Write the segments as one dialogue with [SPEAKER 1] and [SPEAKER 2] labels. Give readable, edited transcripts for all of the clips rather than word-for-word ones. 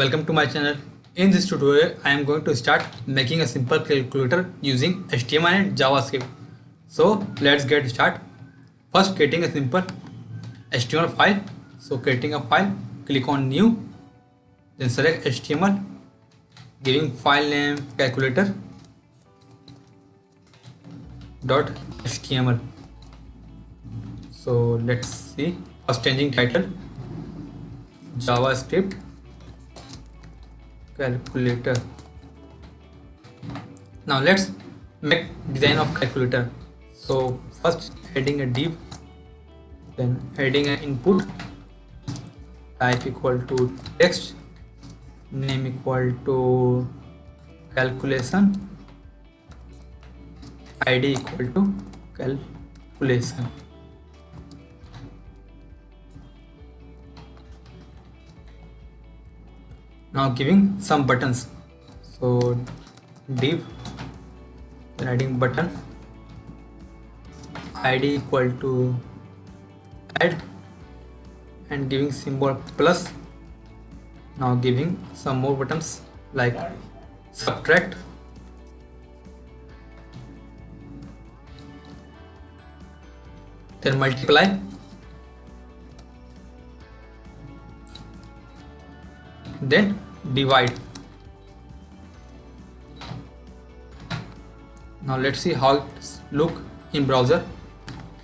[SPEAKER 1] welcome to my channel. In this tutorial, I am going to start making a simple calculator using HTML and JavaScript. So let's get started. First, creating a simple HTML file. So creating a file, click on new, then select HTML, giving file name calculator dot HTML. So let's see. First, changing title JavaScript calculator. Now let's make design of calculator. So first adding a div, then adding an input, type equal to text, name equal to calculation, id equal to calculation. Now giving some buttons. So div, then adding button, id equal to add, and giving symbol plus. Now giving some more buttons like subtract, then multiply, then divide. Now let's see how it look in browser.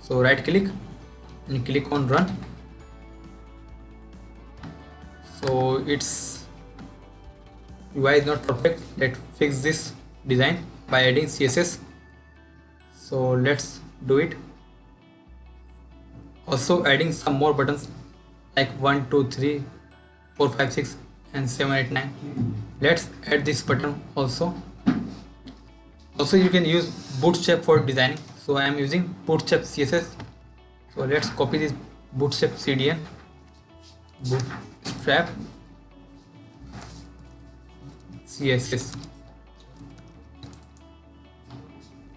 [SPEAKER 1] So right click and click on run. So its UI is not perfect. Let's fix this design by adding CSS. So let's do it. Also adding some more buttons like 1 2 3 4 5 6 and 7 8 9. Let's add this button also. Also you can use Bootstrap for designing. So I am using Bootstrap CSS. So let's copy this Bootstrap CDN, Bootstrap CSS.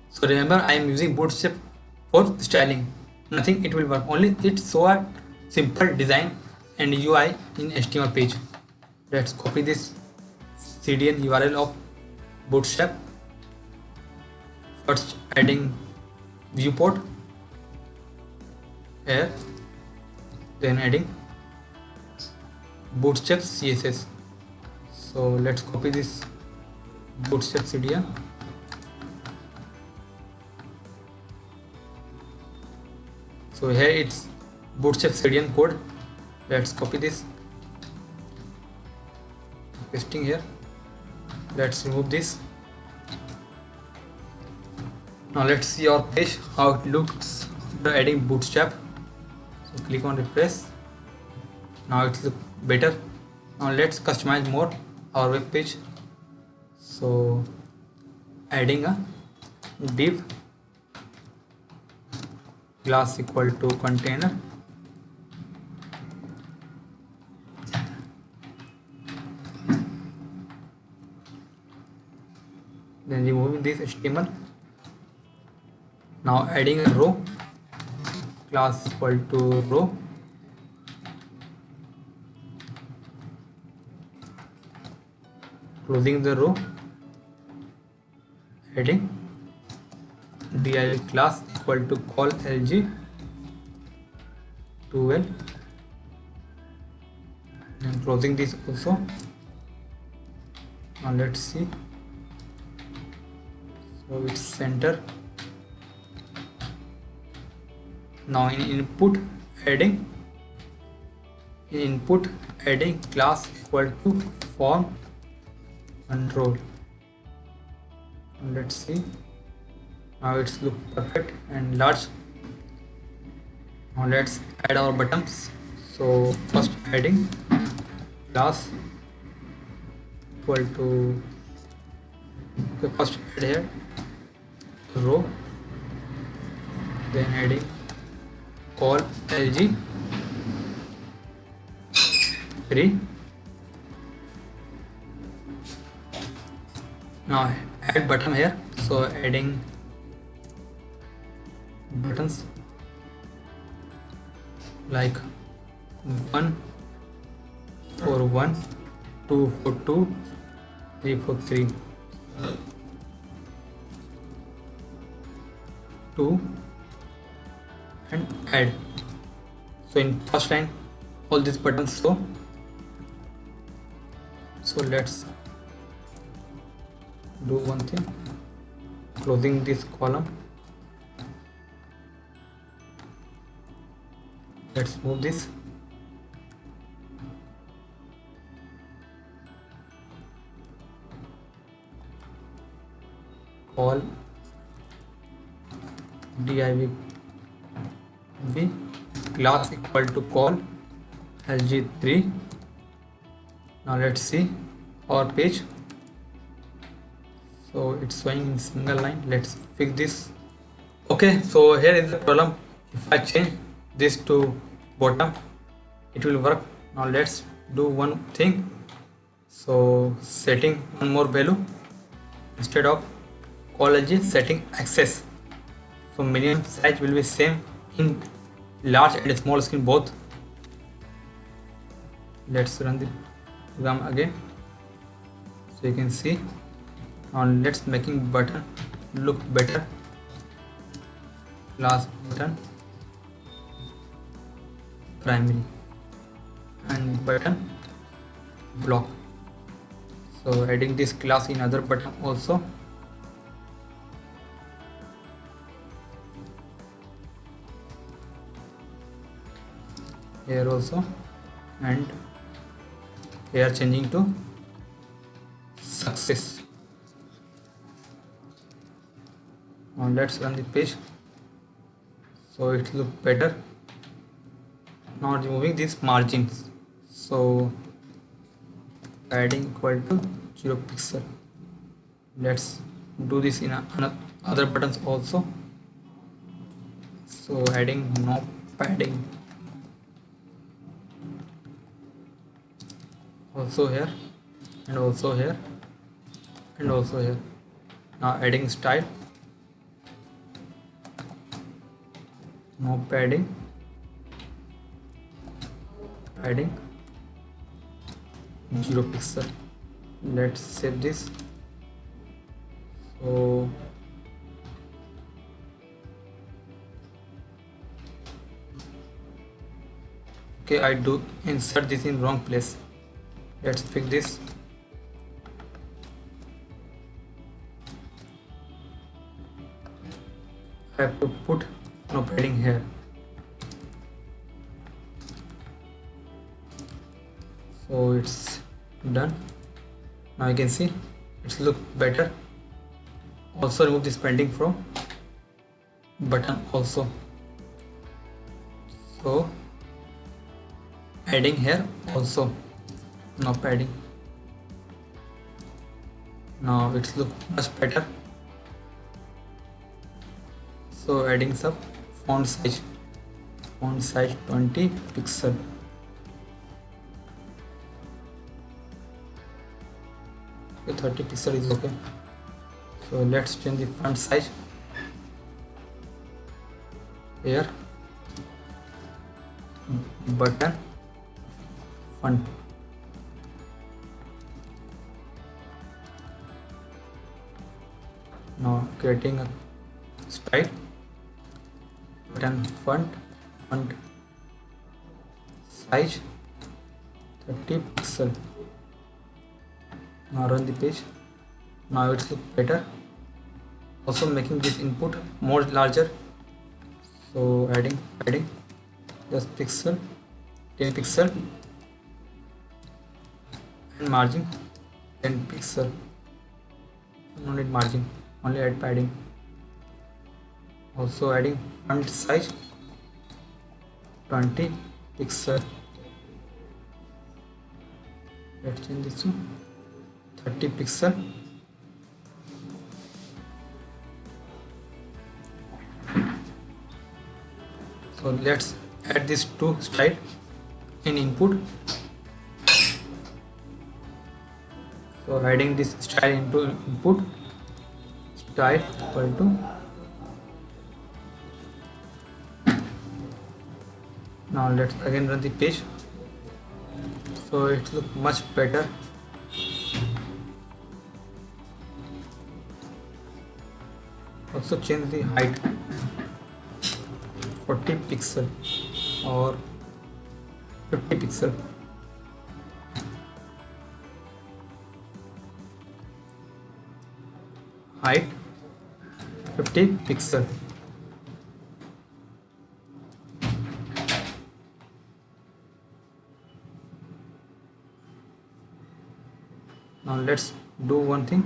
[SPEAKER 1] So remember, I am using Bootstrap for styling. Nothing it will work, only it show a simple design and UI in HTML page. Let's copy this CDN URL of Bootstrap. First adding viewport here, then adding Bootstrap CSS. So let's copy this Bootstrap CDN. So here it's Bootstrap CDN code. Let's copy this, pasting here. Let's remove this. Now let's see our page how it looks after adding Bootstrap. So click on refresh. Now it looks better. Now let's customize more our web page. So adding a div, class equal to container, then removing this HTML. Now adding a row, class equal to row, closing the row, adding div class equal to call lg 2l, and closing this also. Now let's see. So it's center. Now in input adding class equal to form control. Let's see. Now it's look perfect and large. Now let's add our buttons. So first adding class equal to, first add here row, then adding call lg 3. Now add button here. So adding buttons like 1 for 1, 242 343 2 and add. So in first line all these buttons show. So let's do one thing, closing this column. Let's move this. Call div class equal to call lg3. Now let's see our page. So it's showing in single line. Let's fix this. Okay, so here is the problem. If I change this to bottom, it will work. Now let's do one thing. So setting one more value instead of call lg, setting access. So minimum size will be same in large and small screen both. Let's run the program again so you can see. Now let's making button look better. Class button primary and button block. So adding this class in other button also. Here also, and here changing to success. Now let's run the page so it look better. Now removing these margins, so adding equal to 0 pixel. Let's do this in other buttons also. So adding no padding also here, and also here, and also here. Now adding style, no padding, padding 0 pixel. Let's save this. So okay, I do insert this in wrong place. Let's fix this. I have to put no padding here. So it's done. Now you can see it's look better. Also remove this padding from button also. So adding here also no padding. Now it's look much better. So adding some font size 20 pixel. Okay, 30 pixel is okay. So let's change the font size here, button font. Now creating a style, button font size 30 pixel. Now run the page. Now it's look better. Also making this input more larger. So adding just pixel 10 pixel and margin 10 pixel. No need margin, only add padding. Also adding font size 20 pixel. Let's change this to 30 pixel. So let's add this to style in input. So adding this style into input, style equal to now let's again run the page. So it looks much better. Also change the height 40 pixel or 50 pixel. Height 50 pixel. Now let's do one thing,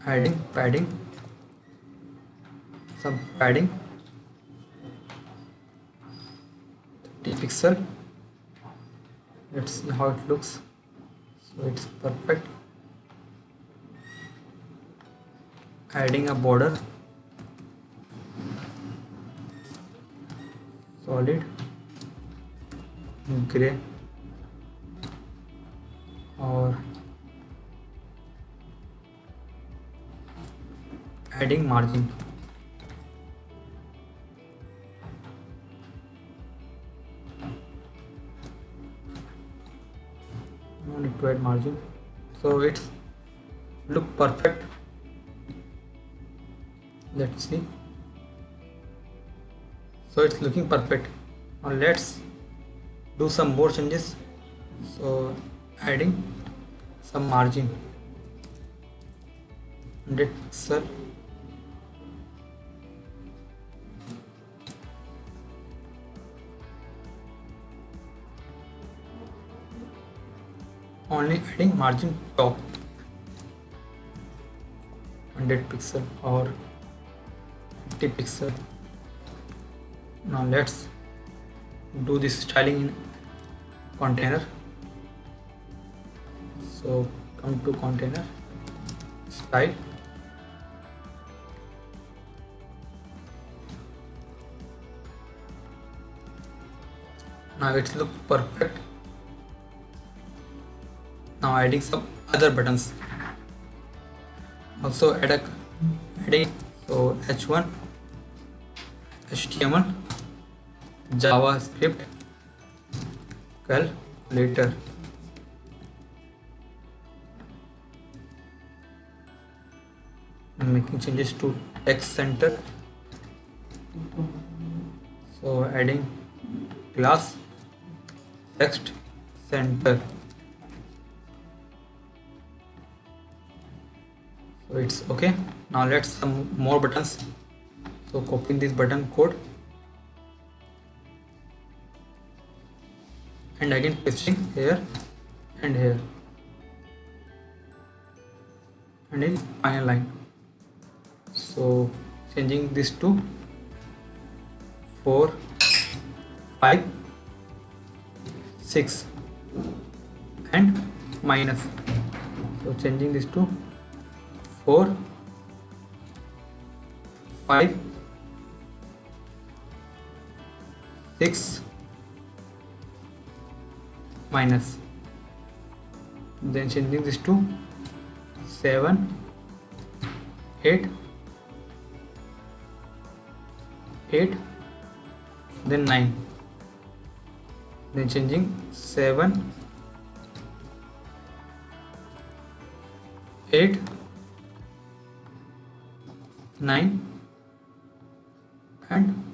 [SPEAKER 1] adding padding, some padding 30 pixel. Let's see how it looks. So it's perfect. Adding a border, solid gray or adding margin. No need to add margin. So it's look perfect. Let's see. So it's looking perfect. Now let's do some more changes. So adding some margin 100 pixel, only adding margin top 100 pixel or 50 pixel. Now let's do this styling in container. So come to container, style, now it's look perfect. Now adding some other buttons. Also adding so h1 HTML JavaScript calculator. Making changes to text center. So adding class text center. So it's okay. Now let's some more buttons. So copying this button code and again pasting here and here and in final line. So changing this to 4, 5, 6 and minus. So changing this to 4, 5, 6 minus. Then changing this to 7, 8, 8, then 9. Then changing 7, 8, 9 and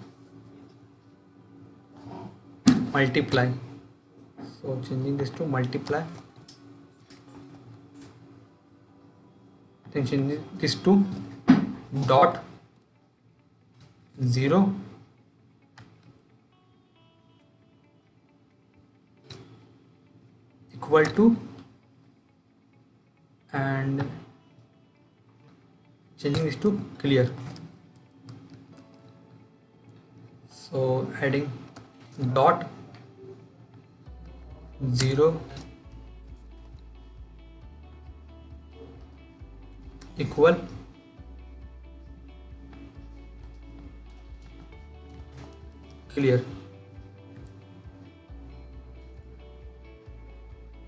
[SPEAKER 1] multiply. So changing this to multiply. Then changing this to dot 0 equal to and changing this to clear. So adding dot 0 equal clear.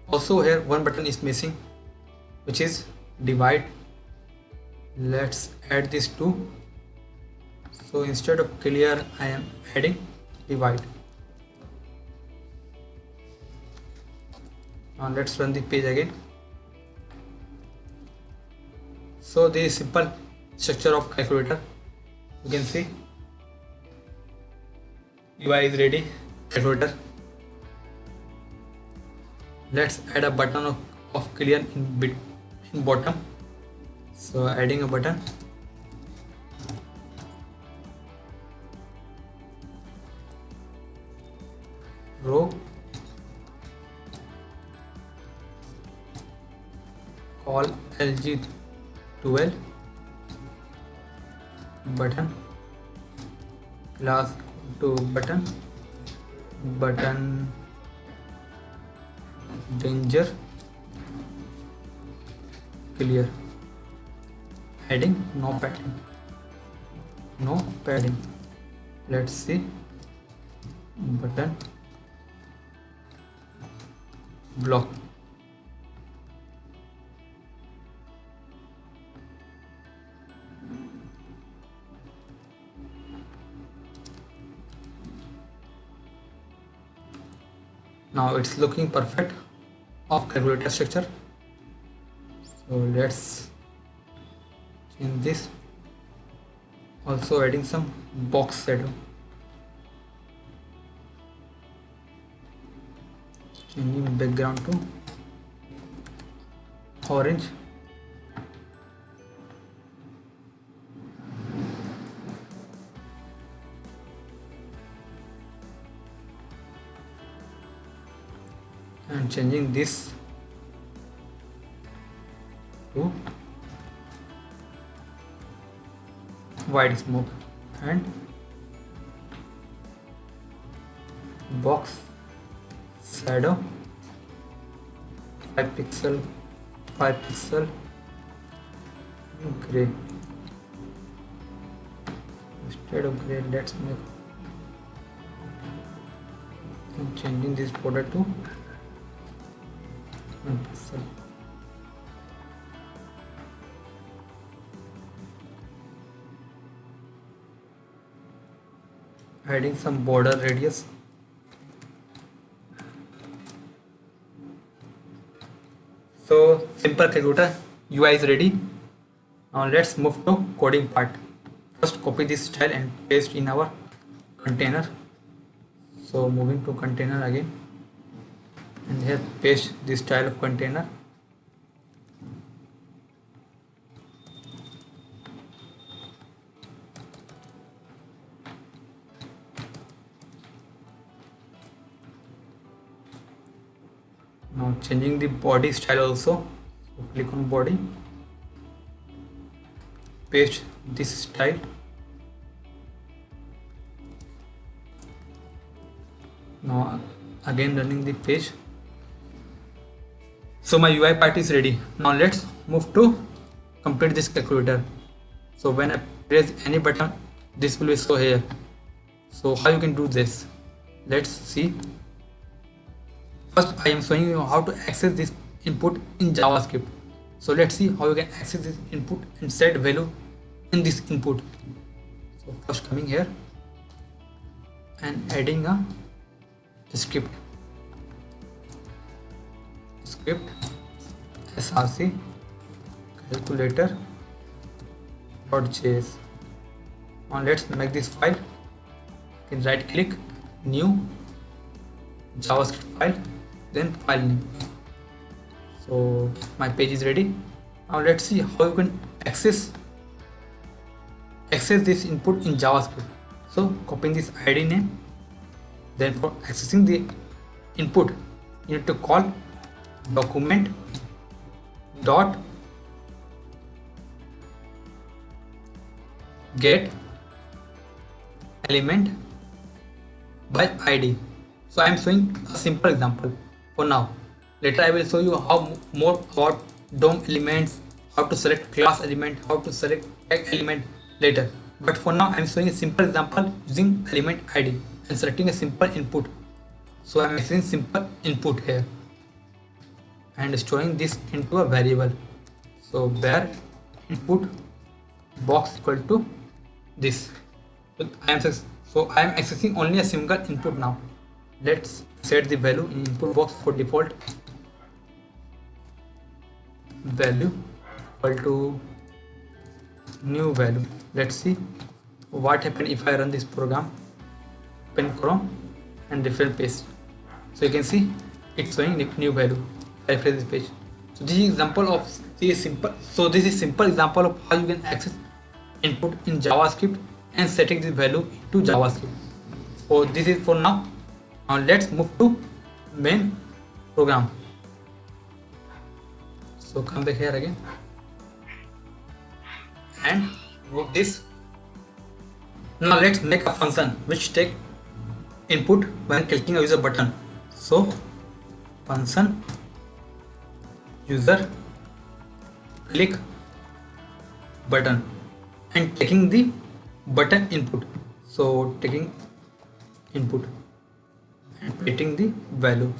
[SPEAKER 1] Also here one button is missing, which is divide. Let's add this too. So instead of clear I am adding divide. Now let's run the page again. So this is simple structure of calculator. You can see UI is ready. Calculator. Let's add a button of clear in bottom. So adding a button. Row. Call LG12 button class to button danger clear, heading no padding. Let's see button block. Now it's looking perfect of calculator structure. So let's change this. Also adding some box shadow. Changing background to orange. And changing this to white smoke and box shadow 5 pixel gray. Instead of gray, let's make changing this border to 1 pixel. Adding some border radius. So simple calculator UI is ready. Now let's move to coding part. First copy this style and paste in our container. So moving to container again, and here paste this style of container. Now changing the body style also. So click on body, paste this style. Now again running the page. So my UI part is ready. Now let's move to complete this calculator. So when I press any button, this will be show here. So how you can do this? Let's see. First I am showing you how to access this input in JavaScript. So let's see how you can access this input and set value in this input. So first coming here and adding a script src calculator .js. Now let's make this file. You can right click, new JavaScript file, then file name. So my page is ready. Now let's see how you can access this input in JavaScript. So copying this ID name, then for accessing the input you need to call document dot get element by ID. So I am showing a simple example for now. Later I will show you how more about DOM elements, how to select class element, how to select tag element later. But for now I am showing a simple example using element ID and selecting a simple input. So I am using simple input here and storing this into a variable. So where input box equal to this. So I am accessing only a single input now. Let's set the value in input box for default. Value equal to new value. Let's see what happens if I run this program. Open Chrome and refresh page. So you can see it's showing new value. Refresh this page. So this is example of this simple. So this is simple example of how you can access input in JavaScript and setting this value to JavaScript. So this is for now. Now let's move to main program. So come back here again and move this. Now let's make a function which take input when clicking a user button. So function user click button and taking the button input. So taking input and getting the value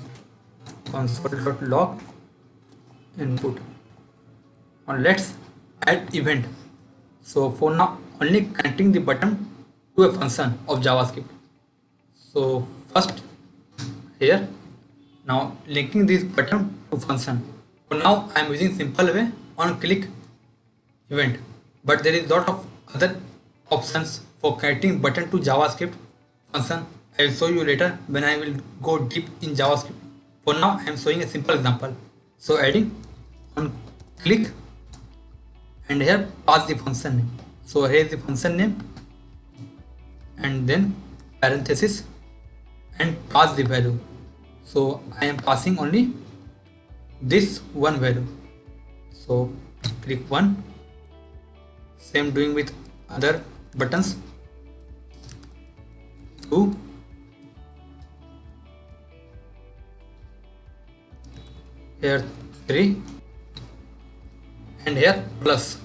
[SPEAKER 1] console.log input. Now let's add event. So for now only connecting the button to a function of JavaScript. So first here, now linking this button to function. For now I am using simple way on click event, but there is lot of other options for connecting button to JavaScript function. I will show you later when I will go deep in JavaScript. For now I am showing a simple example. So adding on click and here pass the function name. So here is the function name and then parenthesis and pass the value. So I am passing only this one value. So click 1. Same doing with other buttons. 2. Here 3 and here plus.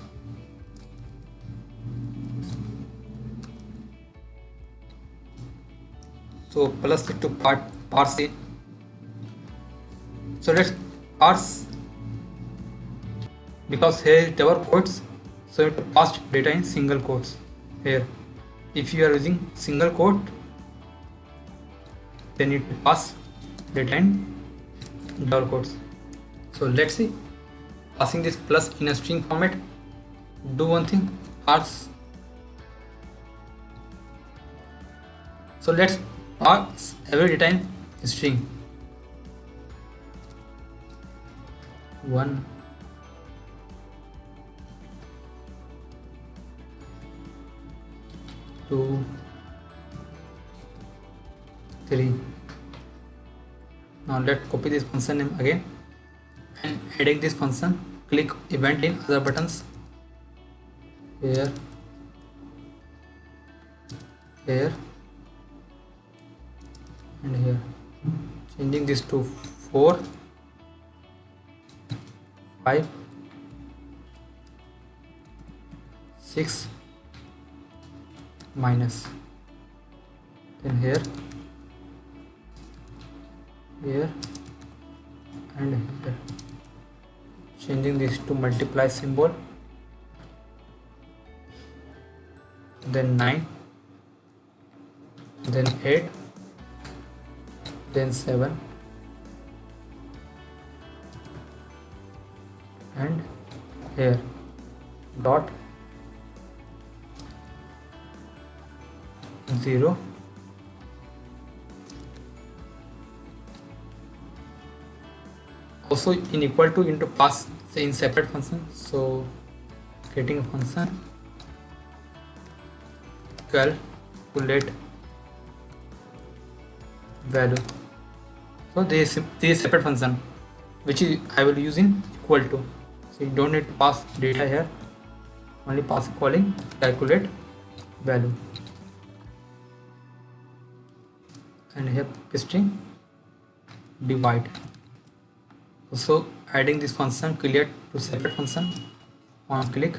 [SPEAKER 1] So plus it to parse it. So let's parse, because here is double quotes, so it pass data in single quotes. Here if you are using single quote, then it pass data in double quotes. So let's see, passing this plus in a string format. Do one thing, parse. So let's parse every data in string. 1, 2, 3. Now let's copy this function name again and adding this function, click event in other buttons, here, here and here, changing this to 4, 5, 6 minus, then here, here and here, changing this to multiply symbol, then 9, then 8, then 7 and here dot 0 also in equal to into pass, say in separate function. So creating a function calculate value. So this is separate function which is I will use in equal to. So you don't need to pass data here, only pass calling calculate value and here pasting divide. So adding this function clear to separate function, on click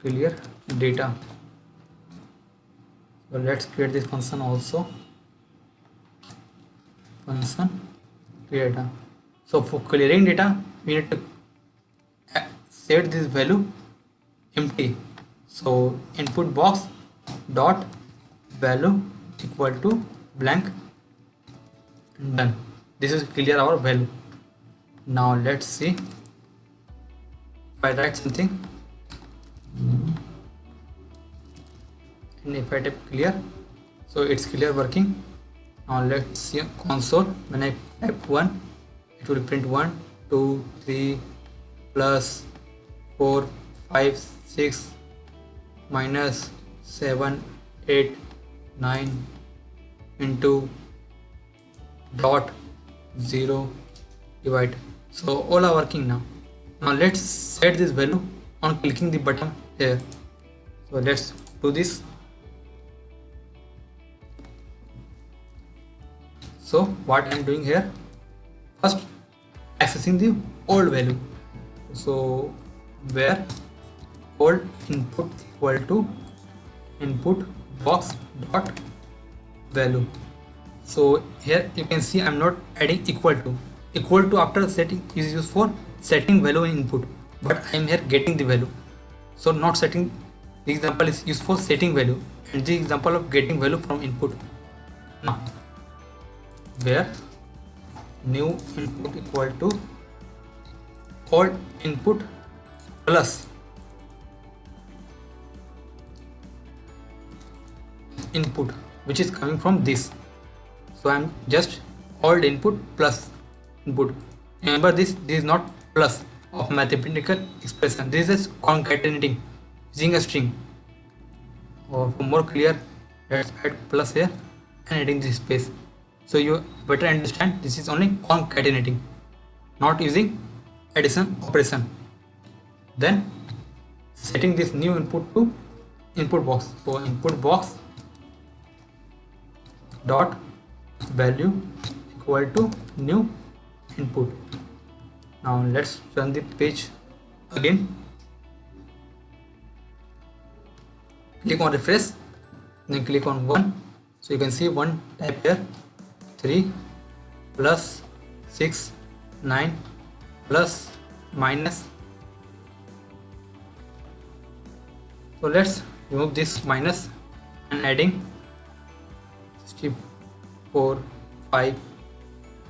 [SPEAKER 1] clear data. So let's create this function also, function clear data. So for clearing data we need to set this value empty. So input box dot value equal to blank and done. This is clear our value. Now let's see if I write something. and if I type clear, so it's clear working. Now let's see console. When I type 1, it will print 1 2 3 plus 4 5 6 minus 7 8 9 into dot 0 divide. So all are working now. Now let's set this value on clicking the button here. So let's do this. So what I am doing here, first accessing the old value. So where old input equal to input box dot value. So here you can see I'm not adding equal to. Equal to after setting is used for setting value in input, but I am here getting the value. So not setting. The example is used for setting value, and the example of getting value from input. Now where new input equal to old input plus input, which is coming from this. So I'm just old input plus input. Remember this is not plus of mathematical expression. This is concatenating using a string. Or for more clear, let's add plus here and adding this space. So you better understand this is only concatenating, not using addition operation. Then setting this new input to input box. So input box dot value equal to new input. Now let's run the page again. Click on refresh, then click on 1. So you can see 1 type here, 3 plus 6 9 plus minus. So let's remove this minus and adding 64 5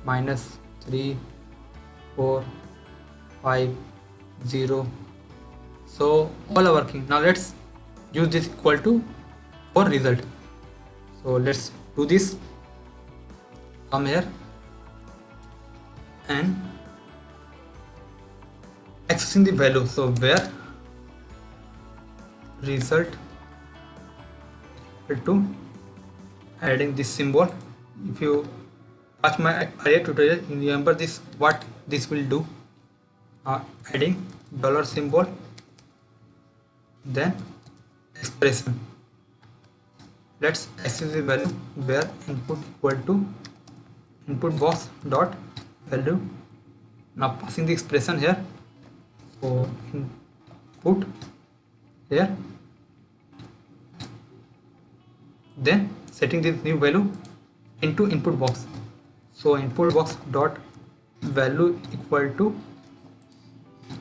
[SPEAKER 1] minus 3 4 5 0. So all are working. Now let's use this equal to for result. So let's do this. Come here and accessing the value. So where result equal to adding this symbol. If you watch my earlier tutorial, you remember this, what this will do. Adding dollar symbol, then expression. Let's access the value where input equal to input box dot value. Now passing the expression here. So input here, then setting this new value into input box. So input box dot value equal to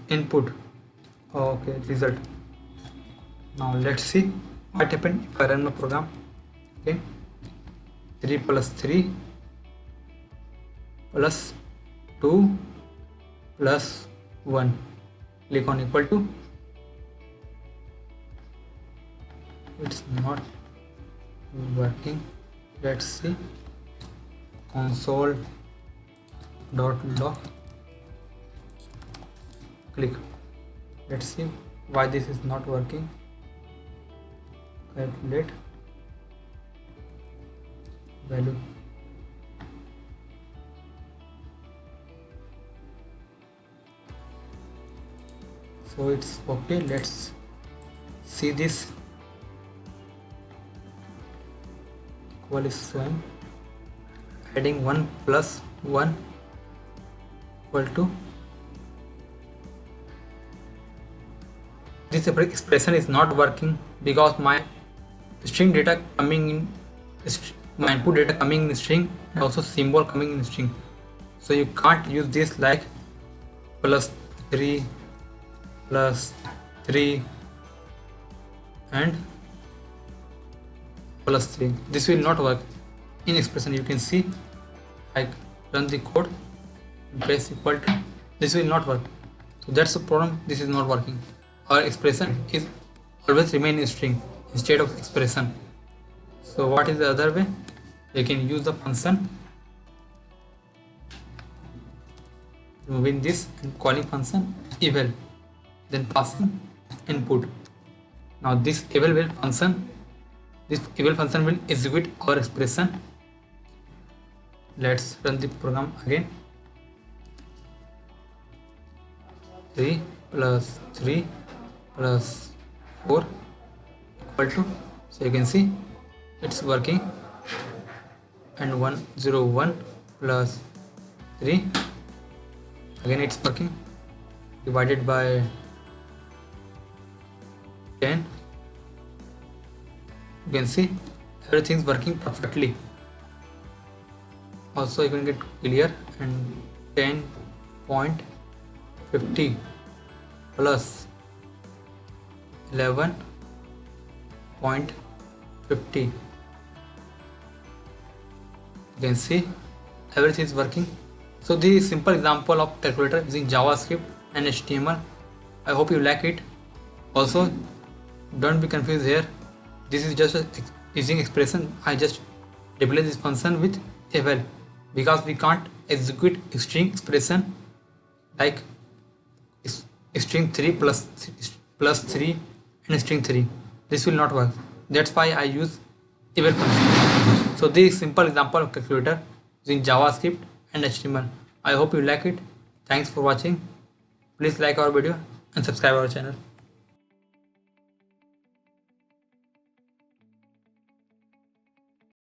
[SPEAKER 1] input. Okay, result. Now let's see what happened if I run my program. Okay, 3 plus 3 plus 2 plus 1. Click on equal to. It's not working. Let's see console dot log. Click. Let's see why this is not working. Calculate value. So it's okay. Let's see this. Equal is showing. Adding 1 plus 1 equal to. This expression is not working because my string data coming in, my input data coming in string, and also symbol coming in string. So you can't use this like plus 3 plus 3 and plus 3. This will not work in expression. You can see I run the code, press equal to, this will not work. So that's the problem. This is not working. Our expression is always remain in string. instead of expression. So what is the other way? We can use the function, removing this and calling function eval, then passing input. Now this eval function will execute our expression. Let's run the program again. 3 plus 3 plus 4 equal to, so you can see it's working, and 101 plus 3, again it's working, divided by 10. You can see everything's working perfectly. Also you can get clear, and 10.50 plus 11.50. You can see everything is working. So this is simple example of calculator using JavaScript and HTML. I hope you like it. Also, don't be confused here. This is just using expression. I just replace this function with eval because we can't execute string expression like string 3 plus 3 and string 3. This will not work. That's why I use eval function. So this is simple example of calculator using JavaScript and HTML. I hope you like it. Thanks for watching. Please like our video and subscribe our channel.